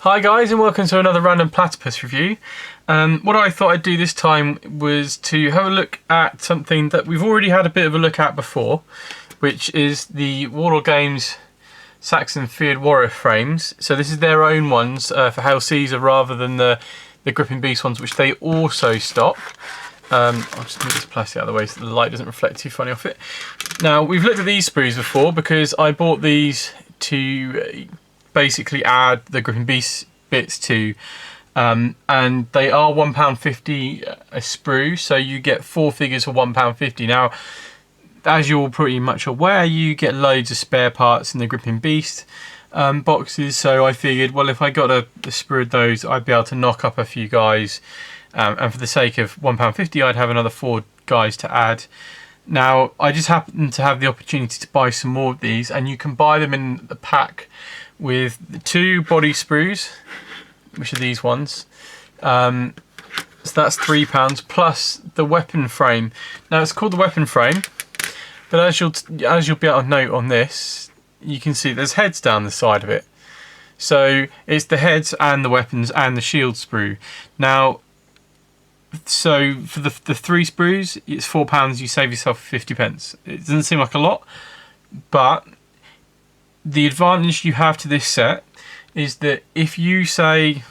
Hi guys, and welcome to another random platypus review. What I thought I'd do this time was to have a look at something that we've already had a bit of a look at before, which is the Warlord Games Saxon Fyrd warrior frames. So this is their own ones for Hail Caesar rather than the Gripping Beast ones, which they also stock. I'll just move this plastic out of the way so the light doesn't reflect too funny off it. Now, we've looked at these sprues before because I bought these to basically add the Gripping Beast bits to, and they are £1.50 a sprue, so you get 4 figures for £1.50. Now, as you're pretty much aware, you get loads of spare parts in the Gripping Beast boxes, so I figured, well, if I got a sprue of those, I'd be able to knock up a few guys, and for the sake of £1.50, I'd have another 4 guys to add. Now, I just happened to have the opportunity to buy some more of these, and you can buy them in the pack with the 2 body sprues, which are these ones. So that's £3 plus the weapon frame. Now, it's called the weapon frame, but as you'll be able to note on this, you can see there's heads down the side of it. So it's the heads and the weapons and the shield sprue. Now, so for the 3 sprues, it's £4. You save yourself 50p. It doesn't seem like a lot, but the advantage you have to this set is that if you say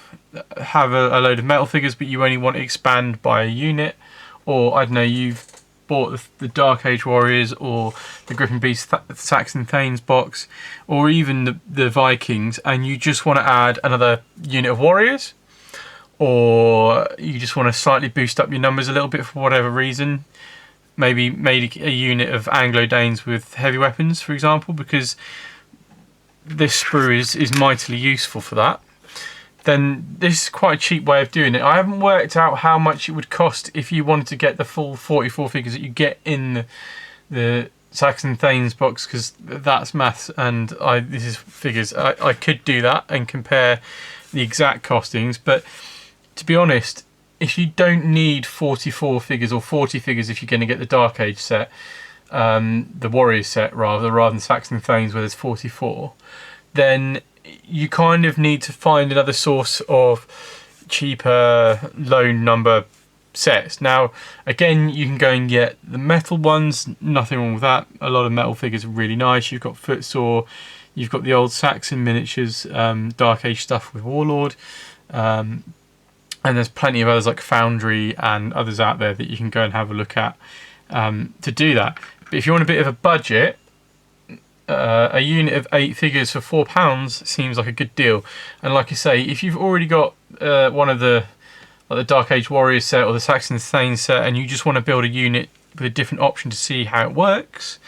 have a load of metal figures but you only want to expand by a unit, or I don't know, you've bought the Dark Age Warriors or the Gripping Beast Saxon Thanes box, or even the Vikings, and you just want to add another unit of warriors, or you just want to slightly boost up your numbers a little bit for whatever reason, maybe made a unit of Anglo-Danes with heavy weapons, for example, because this sprue is mightily useful for that, then this is quite a cheap way of doing it. I haven't worked out how much it would cost if you wanted to get the full 44 figures that you get in the Saxon Thanes box, because that's maths and this is figures. I could do that and compare the exact costings, but to be honest, if you don't need 44 figures or 40 figures if you're going to get the Dark Age set, the Warriors set rather than Saxon Thanes where there's 44, then you kind of need to find another source of cheaper low number sets. Now, again, you can go and get the metal ones, nothing wrong with that. A lot of metal figures are really nice. You've got Footsore, you've got the old Saxon miniatures, Dark Age stuff with Warlord, and there's plenty of others like Foundry and others out there that you can go and have a look at to do that. But if you want a bit of a budget, a unit of 8 figures for £4 seems like a good deal. And like I say, if you've already got one of the Dark Age Warriors set or the Saxon Thanes set, and you just want to build a unit with a different option to see how it works,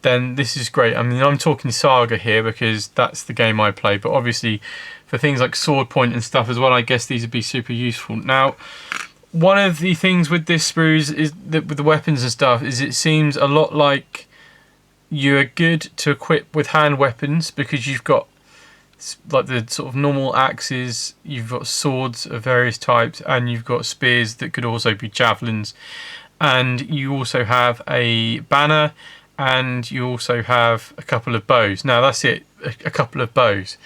then this is great. I mean, I'm talking Saga here because that's the game I play, but obviously for things like sword point and stuff as well, I guess these would be super useful. Now, one of the things with this sprues is that with the weapons and stuff is it seems a lot like you're good to equip with hand weapons, because you've got like the sort of normal axes, you've got swords of various types, and you've got spears that could also be javelins, and you also have a banner, and you also have a couple of bows. Now that's it, a couple of bows.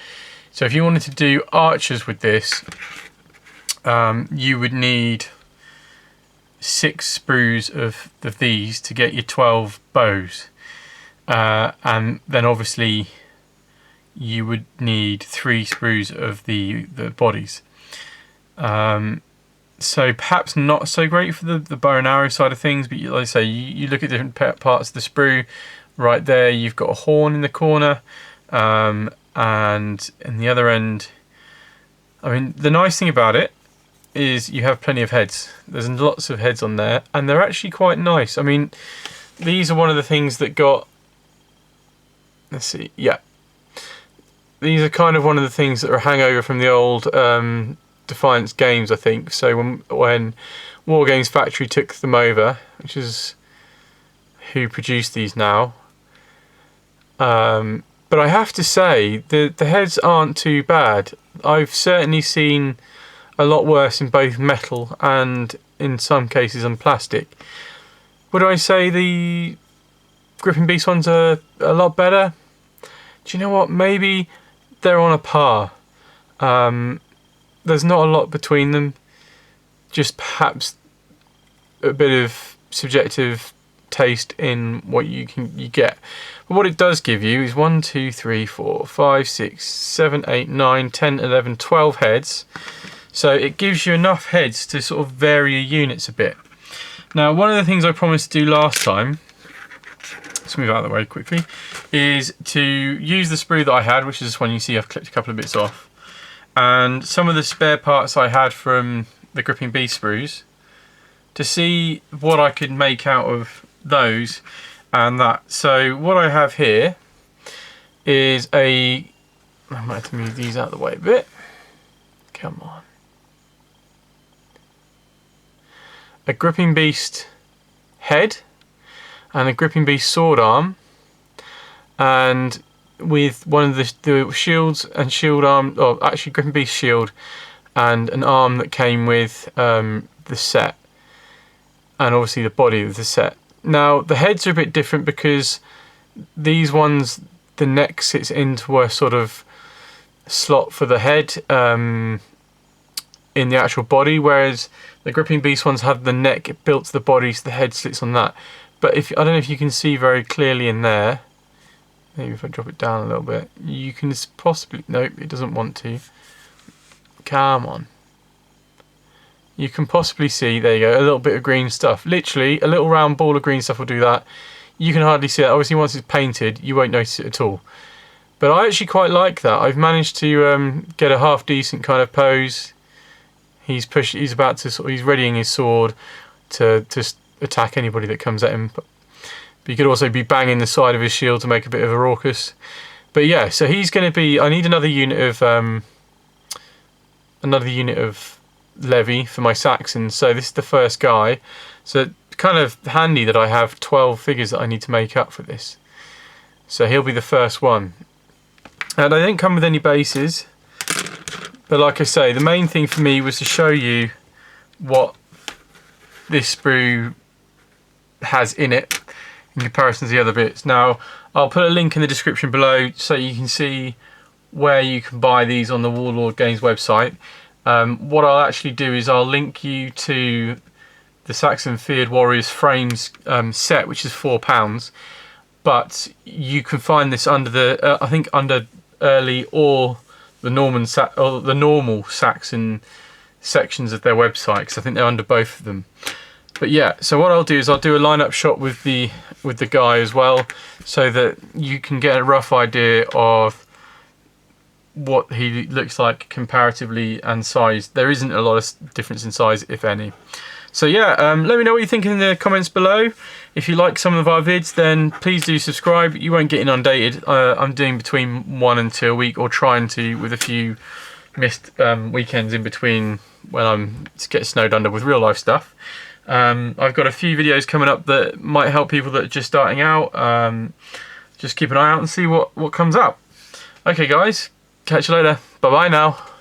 So if you wanted to do archers with this, you would need 6 sprues of these to get your 12 bows. And then obviously you would need 3 sprues of the bodies. So perhaps not so great for the bow and arrow side of things, but like I say, you look at different parts of the sprue. Right there, you've got a horn in the corner, and in the other end, I mean, the nice thing about it is you have plenty of heads. There's lots of heads on there, and they're actually quite nice. I mean, these are one of the things that got, let's see, yeah. These are kind of one of the things that are a hangover from the old Defiance Games, I think. So when War Games Factory took them over, which is who produced these now. But I have to say, the heads aren't too bad. I've certainly seen a lot worse in both metal and in some cases on plastic. Would I say the Gripping Beast ones are a lot better? Do you know what? Maybe they're on a par. There's not a lot between them, just perhaps a bit of subjective taste in what you get. But what it does give you is 1, 2, 3, 4, 5, 6, 7, 8, 9, 10, 11, 12 heads. So it gives you enough heads to sort of vary your units a bit. Now, one of the things I promised to do last time, let's move out of the way quickly, is to use the sprue that I had, which is this one you see I've clipped a couple of bits off, and some of the spare parts I had from the Gripping Beast sprues, to see what I could make out of those and that. So what I have here is I might have to move these out of the way a bit. Come on. A Gripping Beast head and a Gripping Beast sword arm, and with one of the shields and shield arm, or actually Gripping Beast shield and an arm that came with the set, and obviously the body of the set. Now the heads are a bit different because these ones, the neck sits into a sort of slot for the head in the actual body, whereas the Gripping Beast ones have the neck built to the body, so the head sits on that. But I don't know if you can see very clearly in there. Maybe if I drop it down a little bit, you can possibly, nope, it doesn't want to. Come on. You can possibly see, there you go, a little bit of green stuff. Literally, a little round ball of green stuff will do that. You can hardly see it. Obviously, once it's painted, you won't notice it at all. But I actually quite like that. I've managed to get a half decent kind of pose. He's about to he's readying his sword to attack anybody that comes at him. But you could also be banging the side of his shield to make a bit of a raucous. But yeah, so he's going to be. I need another unit of levy for my Saxon. So this is the first guy. So kind of handy that I have 12 figures that I need to make up for this. So he'll be the first one. And I didn't come with any bases. But like I say, the main thing for me was to show you what this sprue has in it in comparison to the other bits. Now, I'll put a link in the description below so you can see where you can buy these on the Warlord Games website. What I'll actually do is I'll link you to the Saxon Fyrd Warriors Frames set, which is £4. But you can find this under the, I think under early or the normal Saxon sections of their website, because I think they're under both of them. But yeah, so what I'll do is I'll do a lineup shot with the guy as well, so that you can get a rough idea of what he looks like comparatively and size. There isn't a lot of difference in size, if any. So yeah, let me know what you think in the comments below. If you like some of our vids, then please do subscribe. You won't get inundated. I'm doing between 1 and 2 a week, or trying to, with a few missed weekends in between when I'm get snowed under with real life stuff. I've got a few videos coming up that might help people that are just starting out. Just keep an eye out and see what comes up. Okay guys, catch you later. Bye bye now.